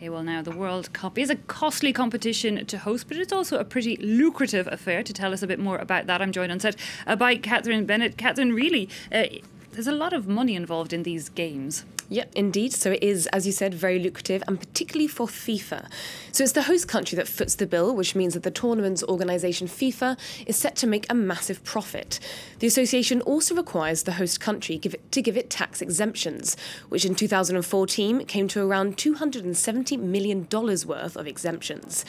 Okay, well now the World Cup is a costly competition to host, but it's also a pretty lucrative affair. To tell us a bit more about that, I'm joined on set by Catherine Bennett. Catherine, really, there's a lot of money involved in these games. Yeah, indeed. So it is, as you said, very lucrative, and particularly for FIFA. So it's the host country that foots the bill, which means that the tournament's organisation, FIFA, is set to make a massive profit. The association also requires the host country to give it tax exemptions, which in 2014 came to around $270 million worth of exemptions.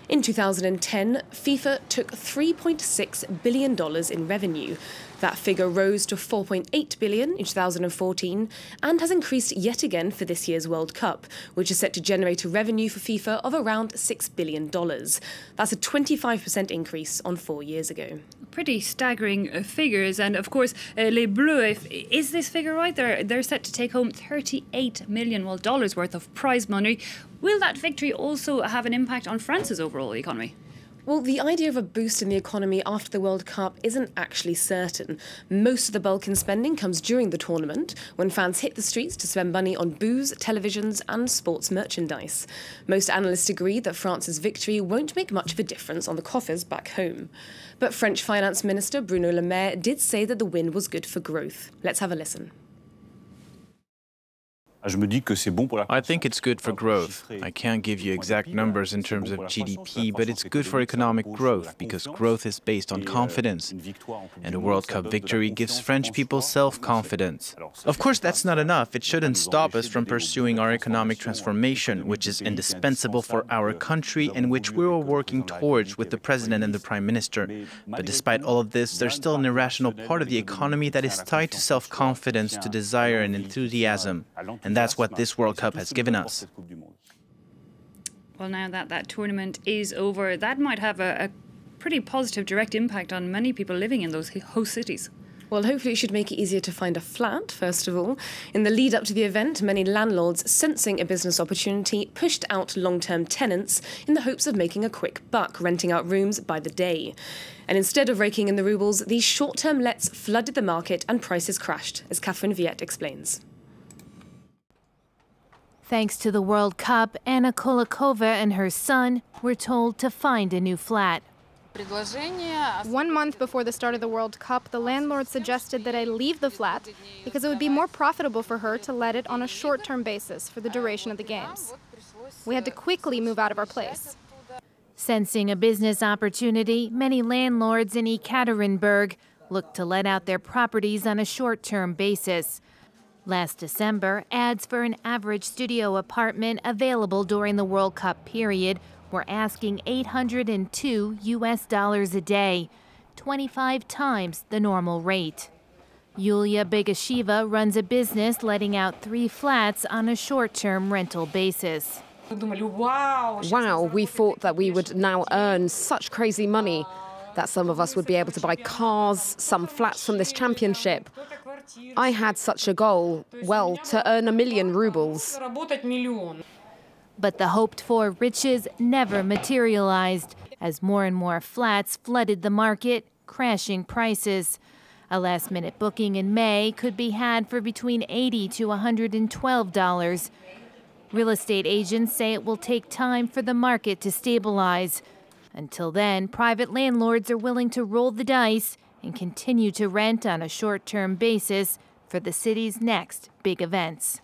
In 2010, FIFA took $3.6 billion in revenue. That figure rose to $4.8 billion in 2014 and has increased yet again for this year's World Cup, which is set to generate a revenue for FIFA of around $6 billion. That's a 25% increase on 4 years ago. Pretty staggering figures, and of course, Les Bleus, is this figure right? They're set to take home $38 million worth of prize money. Will that victory also have an impact on France's overall economy? Well, the idea of a boost in the economy after the World Cup isn't actually certain. Most of the bulk in spending comes during the tournament, when fans hit the streets to spend money on booze, televisions and sports merchandise. Most analysts agree that France's victory won't make much of a difference on the coffers back home. But French Finance Minister Bruno Le Maire did say that the win was good for growth. Let's have a listen. I think it's good for growth. I can't give you exact numbers in terms of GDP, but it's good for economic growth because growth is based on confidence. And a World Cup victory gives French people self-confidence. Of course, that's not enough. It shouldn't stop us from pursuing our economic transformation, which is indispensable for our country and which we are working towards with the President and the Prime Minister. But despite all of this, there's still an irrational part of the economy that is tied to self-confidence, to desire and enthusiasm. And that's what this World Cup has given us. Well, now that that tournament is over, that might have a pretty positive direct impact on many people living in those host cities. Well, hopefully it should make it easier to find a flat, first of all. In the lead up to the event, many landlords, sensing a business opportunity, pushed out long-term tenants in the hopes of making a quick buck, renting out rooms by the day. And instead of raking in the rubles, these short-term lets flooded the market and prices crashed, as Catherine Viette explains. Thanks to the World Cup, Anna Kolakova and her son were told to find a new flat. 1 month before the start of the World Cup, the landlord suggested that I leave the flat because it would be more profitable for her to let it on a short-term basis for the duration of the games. We had to quickly move out of our place. Sensing a business opportunity, many landlords in Ekaterinburg looked to let out their properties on a short-term basis. Last December, ads for an average studio apartment available during the World Cup period were asking $802 a day, 25 times the normal rate. Yulia Begasheva runs a business letting out 3 flats on a short-term rental basis. Wow, we thought that we would now earn such crazy money, that some of us would be able to buy cars, some flats from this championship. I had such a goal, well, to earn 1 million rubles. But the hoped-for riches never materialized, as more and more flats flooded the market, crashing prices. A last-minute booking in May could be had for between $80 to $112. Real estate agents say it will take time for the market to stabilize. Until then, private landlords are willing to roll the dice and continue to rent on a short-term basis for the city's next big events.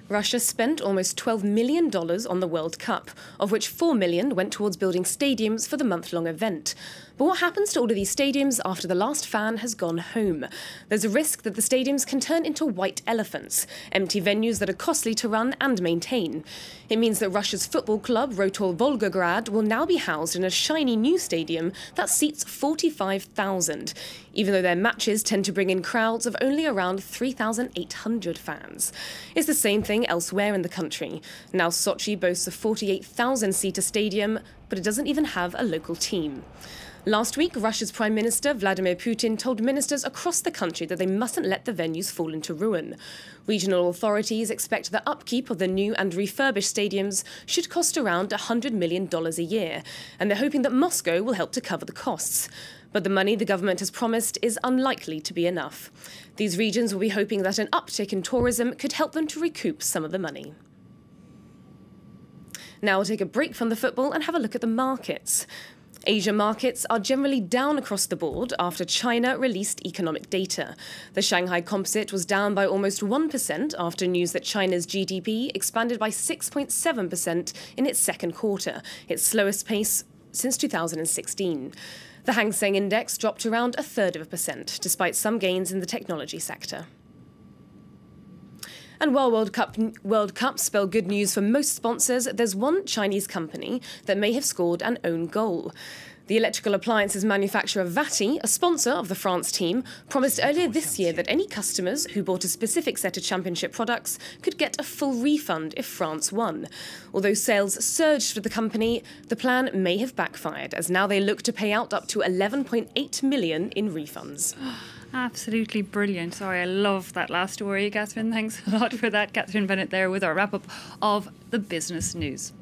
Russia spent almost $12 million on the World Cup, of which $4 million went towards building stadiums for the month-long event. But what happens to all of these stadiums after the last fan has gone home? There's a risk that the stadiums can turn into white elephants, empty venues that are costly to run and maintain. It means that Russia's football club, Rotor Volgograd, will now be housed in a shiny new stadium that seats 45,000, even though their matches tend to bring in crowds of only around 3,800 fans. It's the same thing elsewhere in the country. Now Sochi boasts a 48,000-seater stadium, but it doesn't even have a local team. Last week, Russia's Prime Minister Vladimir Putin told ministers across the country that they mustn't let the venues fall into ruin. Regional authorities expect the upkeep of the new and refurbished stadiums should cost around $100 million a year, and they're hoping that Moscow will help to cover the costs. But the money the government has promised is unlikely to be enough. These regions will be hoping that an uptick in tourism could help them to recoup some of the money. Now we'll take a break from the football and have a look at the markets. Asia markets are generally down across the board after China released economic data. The Shanghai Composite was down by almost 1% after news that China's GDP expanded by 6.7% in its second quarter, its slowest pace since 2016. The Hang Seng Index dropped around 0.33%, despite some gains in the technology sector. And while World Cup spell good news for most sponsors, there's one Chinese company that may have scored an own goal. The electrical appliances manufacturer Vati, a sponsor of the France team, promised earlier this year that any customers who bought a specific set of championship products could get a full refund if France won. Although sales surged for the company, the plan may have backfired, as now they look to pay out up to 11.8 million in refunds. Absolutely brilliant. Sorry, I love that last story, Catherine. Thanks a lot for that. Catherine Bennett there with our wrap-up of the business news.